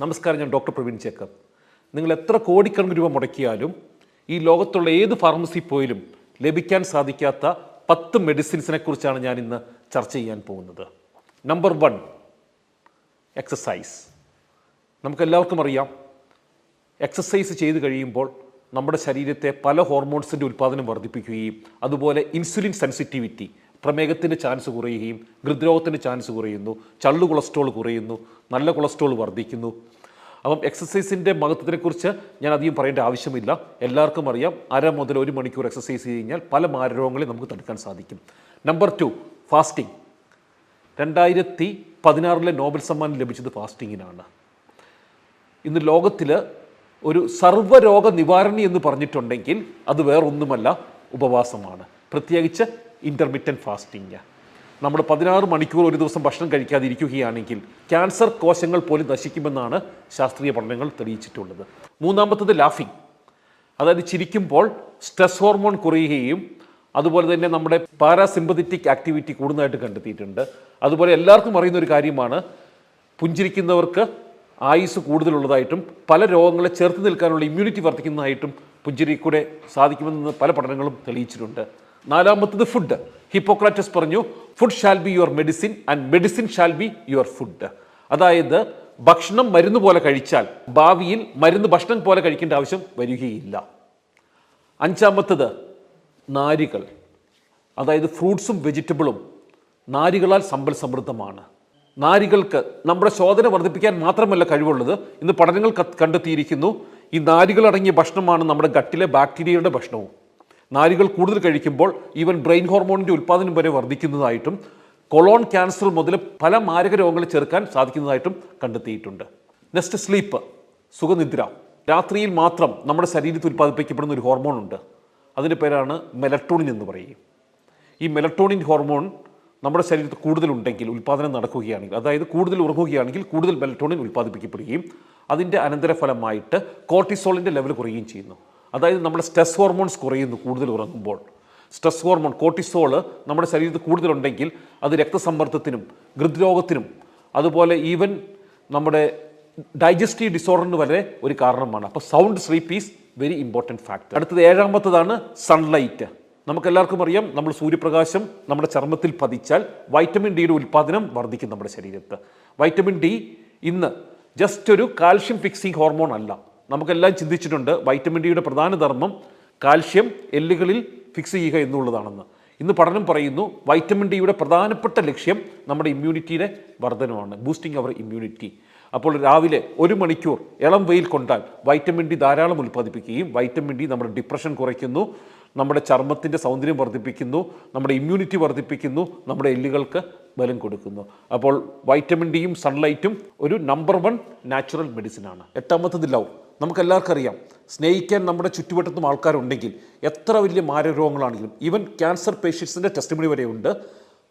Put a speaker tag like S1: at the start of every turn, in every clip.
S1: നമസ്കാരം, ഞാൻ ഡോക്ടർ പ്രവീൺ ചേക്കർ. നിങ്ങൾ എത്ര കോടിക്കണക്കിന് രൂപ മുടക്കിയാലും ഈ ലോകത്തുള്ള ഏത് ഫാർമസി പോയാലും ലഭിക്കാൻ സാധിക്കാത്ത 10 മെഡിസിൻസിനെ കുറിച്ചാണ് ഞാൻ ഇന്ന് ചർച്ച ചെയ്യാൻ പോകുന്നത്. Number 1, exercise. നമുക്കെല്ലാവർക്കും അറിയാം, എക്സസൈസ് ചെയ്ത് കഴിയുമ്പോൾ നമ്മുടെ ശരീരത്തെ പല ഹോർമോൺസിൻ്റെ ഉൽപ്പാദനം വർദ്ധിപ്പിക്കുകയും അതുപോലെ ഇൻസുലിൻ സെൻസിറ്റിവിറ്റി, പ്രമേഹത്തിൻ്റെ ചാൻസ് കുറയുകയും ഹൃദ്രോഗത്തിൻ്റെ ചാൻസ് കുറയുന്നു, ചള്ളു കൊളസ്ട്രോൾ കുറയുന്നു, നല്ല കൊളസ്ട്രോൾ വർദ്ധിക്കുന്നു. അപ്പം എക്സസൈസിൻ്റെ മഹത്വത്തെക്കുറിച്ച് ഞാൻ അധികം പറയേണ്ട ആവശ്യമില്ല. എല്ലാവർക്കും അറിയാം, 1/2 മുതൽ 1 മണിക്കൂർ എക്സസൈസ് ചെയ്ത് കഴിഞ്ഞാൽ പല മാരരോഗങ്ങളെ നമുക്ക് തടുക്കാൻ സാധിക്കും. Number 2, fasting. 2016 നോബൽ സമ്മാനം ലഭിച്ചത് ഫാസ്റ്റിങ്ങിനാണ്. ഇന്ന് ലോകത്തിൽ ഒരു സർവ്വരോഗ നിവാരണി എന്ന് പറഞ്ഞിട്ടുണ്ടെങ്കിൽ അത് വേറൊന്നുമല്ല, ഉപവാസമാണ്. പ്രത്യേകിച്ച് ഇൻ്റർമിറ്റൻറ്റ് ഫാസ്റ്റിംഗ്. നമ്മൾ 16 മണിക്കൂർ ഒരു ദിവസം ഭക്ഷണം കഴിക്കാതിരിക്കുകയാണെങ്കിൽ ക്യാൻസർ കോശങ്ങൾ പോലും നശിക്കുമെന്നാണ് ശാസ്ത്രീയ പഠനങ്ങൾ തെളിയിച്ചിട്ടുള്ളത്. മൂന്നാമത്തത് ലാഫിംഗ്, അതായത് ചിരിക്കുമ്പോൾ സ്ട്രെസ് ഹോർമോൺ കുറയുകയും അതുപോലെ തന്നെ നമ്മുടെ പാരാസിമ്പത്തറ്റിക് ആക്ടിവിറ്റി കൂടുന്നതായിട്ട് കണ്ടെത്തിയിട്ടുണ്ട്. അതുപോലെ എല്ലാവർക്കും അറിയുന്ന ഒരു കാര്യമാണ്, പുഞ്ചിരിക്കുന്നവർക്ക് ആയുസ് കൂടുതലുള്ളതായിട്ടും പല രോഗങ്ങളെ ചെറുത്ത് നിൽക്കാനുള്ള ഇമ്മ്യൂണിറ്റി വർദ്ധിക്കുന്നതായിട്ടും പുഞ്ചിരി കൂടെ സാധിക്കുമെന്ന് പല പഠനങ്ങളും തെളിയിച്ചിട്ടുണ്ട്. നാലാമത്തത് ഫുഡ്. ഹിപ്പോക്രാറ്റസ് പറഞ്ഞു, food shall be your medicine and medicine shall be your food. അതായത് ഭക്ഷണം മരുന്ന് പോലെ കഴിച്ചാൽ ഭാവിയിൽ മരുന്ന് ഭക്ഷണം പോലെ കഴിക്കേണ്ട ആവശ്യം വരികയില്ല. അഞ്ചാമത്തത് നാരുകൾ, അതായത് ഫ്രൂട്ട്സും വെജിറ്റബിളും നാരുകളാൽ സമ്പൽ സമൃദ്ധമാണ്. നാരുകൾക്ക് നമ്മുടെ ശോധന വർദ്ധിപ്പിക്കാൻ മാത്രമല്ല കഴിവുള്ളത്, ഇന്ന് പഠനങ്ങൾ കണ്ടെത്തിയിരിക്കുന്നു, ഈ നാരുകൾ അടങ്ങിയ ഭക്ഷണമാണ് നമ്മുടെ ഗട്ടിലെ ബാക്ടീരിയയുടെ ഭക്ഷണവും. നാരുകൾ കൂടുതൽ കഴിക്കുമ്പോൾ ഈവൻ ബ്രെയിൻ ഹോർമോണിൻ്റെ ഉൽപ്പാദനം വരെ വർദ്ധിക്കുന്നതായിട്ടും കൊളോൺ ക്യാൻസർ മുതൽ പല മാരക രോഗങ്ങളെ ചെറുക്കാൻ സാധിക്കുന്നതായിട്ടും കണ്ടെത്തിയിട്ടുണ്ട്. നെക്സ്റ്റ്, സ്ലീപ്പ്, സുഖനിദ്ര. രാത്രിയിൽ മാത്രം നമ്മുടെ ശരീരത്തിൽ ഉൽപ്പാദിപ്പിക്കപ്പെടുന്ന ഒരു ഹോർമോൺ ഉണ്ട്, അതിൻ്റെ പേരാണ് മെലട്ടോണിൻ എന്ന് പറയും. ഈ മെലട്ടോണിൻ ഹോർമോൺ നമ്മുടെ ശരീരത്തിൽ കൂടുതലുണ്ടെങ്കിൽ, ഉൽപ്പാദനം നടക്കുകയാണെങ്കിൽ, അതായത് കൂടുതൽ ഉറങ്ങുകയാണെങ്കിൽ കൂടുതൽ മെലട്ടോണിൻ ഉൽപ്പാദിപ്പിക്കപ്പെടുകയും അതിൻ്റെ അനന്തരഫലമായിട്ട് കോർട്ടിസോളിൻ്റെ ലെവൽ കുറയുകയും ചെയ്യുന്നു. അതായത് നമ്മുടെ സ്ട്രെസ് ഹോർമോൺസ് കുറയുന്നു കൂടുതൽ ഉറങ്ങുമ്പോൾ. സ്ട്രെസ് ഹോർമോൺ കോർട്ടിസോൾ നമ്മുടെ ശരീരത്തിൽ കൂടുതലുണ്ടെങ്കിൽ അത് രക്തസമ്മർദ്ദത്തിനും ഹൃദ്രോഗത്തിനും അതുപോലെ ഈവൻ നമ്മുടെ ഡൈജസ്റ്റീവ് ഡിസോർഡറിന് വരെ ഒരു കാരണമാണ്. അപ്പോൾ sound sleep is very important factor. അടുത്തത് 7ാമത്തതാണ് സൺലൈറ്റ്. നമുക്കെല്ലാവർക്കും അറിയാം, നമ്മൾ സൂര്യപ്രകാശം നമ്മുടെ ചർമ്മത്തിൽ പതിച്ചാൽ വൈറ്റമിൻ ഡിയുടെ ഉൽപ്പാദനം വർദ്ധിക്കും നമ്മുടെ ശരീരത്ത്. വൈറ്റമിൻ ഡി ഇന്ന് ജസ്റ്റ് ഒരു കാൽഷ്യം ഫിക്സിംഗ് ഹോർമോൺ അല്ല. നമുക്കെല്ലാം ചിന്തിച്ചിട്ടുണ്ട് വൈറ്റമിൻ ഡിയുടെ പ്രധാന ധർമ്മം കാൽഷ്യം എല്ലുകളിൽ ഫിക്സ് ചെയ്യുക എന്നുള്ളതാണെന്ന്. ഇന്ന് പഠനം പറയുന്നു വൈറ്റമിൻ ഡിയുടെ പ്രധാനപ്പെട്ട ലക്ഷ്യം നമ്മുടെ ഇമ്മ്യൂണിറ്റിയുടെ വർധനമാണ്, ബൂസ്റ്റിംഗ് അവർ ഇമ്മ്യൂണിറ്റി. അപ്പോൾ രാവിലെ 1 മണിക്കൂർ ഇളം വെയിൽ കൊണ്ടാൽ വൈറ്റമിൻ ഡി ധാരാളം ഉൽപ്പാദിപ്പിക്കുകയും വൈറ്റമിൻ ഡി നമ്മുടെ ഡിപ്രഷൻ കുറയ്ക്കുന്നു, നമ്മുടെ ചർമ്മത്തിൻ്റെ സൗന്ദര്യം വർദ്ധിപ്പിക്കുന്നു, നമ്മുടെ ഇമ്മ്യൂണിറ്റി വർദ്ധിപ്പിക്കുന്നു, നമ്മുടെ എല്ലുകൾക്ക് ബലം കൊടുക്കുന്നു. അപ്പോൾ വൈറ്റമിൻ ഡിയും സൺലൈറ്റും ഒരു നമ്പർ 1 നാച്ചുറൽ മെഡിസിനാണ്. 8ാമത്തത് ലവ്. നമുക്കെല്ലാവർക്കും അറിയാം, സ്നേഹിക്കാൻ നമ്മുടെ ചുറ്റുവട്ടത്തും ആൾക്കാരുണ്ടെങ്കിൽ എത്ര വലിയ മാരകരോഗങ്ങളാണെങ്കിലും, ഈവൻ ക്യാൻസർ പേഷ്യൻസിൻ്റെ ടെസ്റ്റിമണി വരെയുണ്ട്,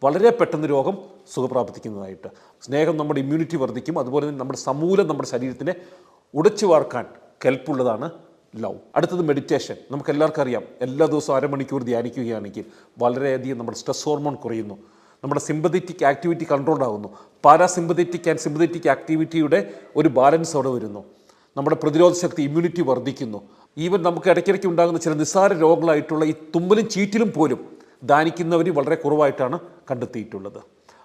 S1: വളരെ പെട്ടെന്ന് രോഗം സുഖപ്രാപിക്കുന്നതായിട്ട്. സ്നേഹം നമ്മുടെ ഇമ്മ്യൂണിറ്റി വർദ്ധിക്കും, അതുപോലെ തന്നെ നമ്മുടെ സമൂലം നമ്മുടെ ശരീരത്തിനെ ഉടച്ചു വാർക്കാൻ കെൽപ്പുള്ളതാണ് ലവ്. അടുത്തത് മെഡിറ്റേഷൻ. നമുക്കെല്ലാവർക്കും അറിയാം, എല്ലാ ദിവസവും 1/2 മണിക്കൂർ ധ്യാനിക്കുകയാണെങ്കിൽ വളരെയധികം നമ്മുടെ സ്ട്രെസ് ഹോർമോൺ കുറയുന്നു, നമ്മുടെ സിമ്പതറ്റിക് ആക്ടിവിറ്റി കൺട്രോൾഡ് ആകുന്നു, പാരാസിമ്പതറ്റിക് ആൻഡ് സിമ്പതറ്റിക് ആക്ടിവിറ്റിയുടെ ഒരു ബാലൻസ് അവിടെ വരുന്നു, നമ്മുടെ പ്രതിരോധ ശക്തി ഇമ്മ്യൂണിറ്റി വർദ്ധിക്കുന്നു. ഈവൻ നമുക്ക് ഇടയ്ക്കിടയ്ക്ക് ഉണ്ടാകുന്ന ചില നിസ്സാര രോഗങ്ങളായിട്ടുള്ള ഈ തുമ്മലും ചീറ്റിലും പോലും ധ്യാനിക്കുന്നവർ വളരെ കുറവായിട്ടാണ് കണ്ടെത്തിയിട്ടുള്ളത്.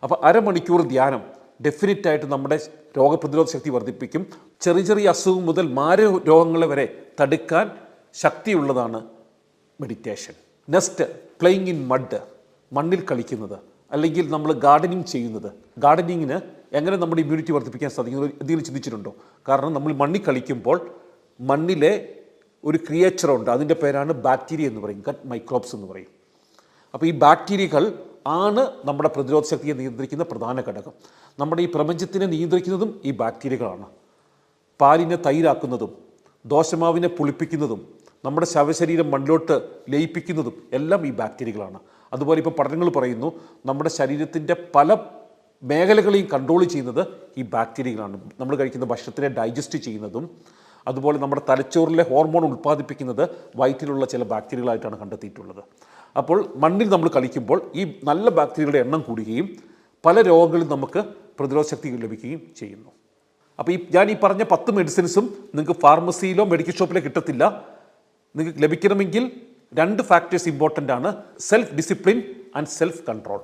S1: അപ്പോൾ 1/2 മണിക്കൂർ ധ്യാനം ഡെഫിനറ്റായിട്ട് നമ്മുടെ രോഗപ്രതിരോധ ശക്തി വർദ്ധിപ്പിക്കും. ചെറിയ ചെറിയ അസുഖം മുതൽ രോഗങ്ങളെ വരെ തടുക്കാൻ ശക്തിയുള്ളതാണ് meditation. Next, playing in mud, മണ്ണിൽ കളിക്കുന്നത്, അല്ലെങ്കിൽ നമ്മൾ ഗാർഡനിങ് ചെയ്യുന്നത്. ഗാർഡനിങ്ങിന് എങ്ങനെ നമ്മുടെ ഇമ്മ്യൂണിറ്റി വർദ്ധിപ്പിക്കാൻ സാധിക്കുന്നത് എന്തെങ്കിലും ചിന്തിച്ചിട്ടുണ്ടോ? കാരണം നമ്മൾ മണ്ണിൽ കളിക്കുമ്പോൾ മണ്ണിലെ ഒരു ക്രിയേച്ചറുണ്ട്, അതിൻ്റെ പേരാണ് ബാക്ടീരിയ എന്ന് പറയും, ഗട്ട് മൈക്രോബ്സ് എന്ന് പറയും. അപ്പോൾ ഈ ബാക്ടീരിയകൾ ആണ് നമ്മുടെ പ്രതിരോധ ശക്തിയെ നിയന്ത്രിക്കുന്ന പ്രധാന ഘടകം. നമ്മുടെ ഈ പ്രപഞ്ചത്തിനെ നിയന്ത്രിക്കുന്നതും ഈ ബാക്ടീരിയകളാണ്. പാലിനെ തൈരാക്കുന്നതും ദോശമാവിനെ പുളിപ്പിക്കുന്നതും നമ്മുടെ ശവശരീരം മണ്ണിലോട്ട് ലയിപ്പിക്കുന്നതും എല്ലാം ഈ ബാക്ടീരിയകളാണ്. അതുപോലെ ഇപ്പോൾ പഠനങ്ങൾ പറയുന്നു നമ്മുടെ ശരീരത്തിൻ്റെ പല മേഖലകളെയും കൺട്രോൾ ചെയ്യുന്നത് ഈ ബാക്ടീരിയകളാണ്. നമ്മൾ കഴിക്കുന്ന ഭക്ഷണത്തിനെ ഡൈജസ്റ്റ് ചെയ്യുന്നതും അതുപോലെ നമ്മുടെ തലച്ചോറിലെ ഹോർമോൺ ഉൽപ്പാദിപ്പിക്കുന്നത് വയറ്റിലുള്ള ചില ബാക്ടീരിയകളായിട്ടാണ് കണ്ടെത്തിയിട്ടുള്ളത്. അപ്പോൾ മണ്ണിൽ നമ്മൾ കളിക്കുമ്പോൾ ഈ നല്ല ബാക്ടീരിയകളുടെ എണ്ണം കൂടുകയും പല രോഗങ്ങളിൽ നമുക്ക് പ്രതിരോധ ശക്തി ലഭിക്കുകയും ചെയ്യുന്നു. അപ്പോൾ ഞാൻ ഈ പറഞ്ഞ 10 മെഡിസിൻസും നിങ്ങൾക്ക് ഫാർമസിയിലോ മെഡിക്കൽ ഷോപ്പിലോ കിട്ടത്തില്ല. നിങ്ങൾക്ക് ലഭിക്കണമെങ്കിൽ 2 ഫാക്ടേഴ്സ് ഇമ്പോർട്ടൻ്റ് ആണ്: self discipline and self control.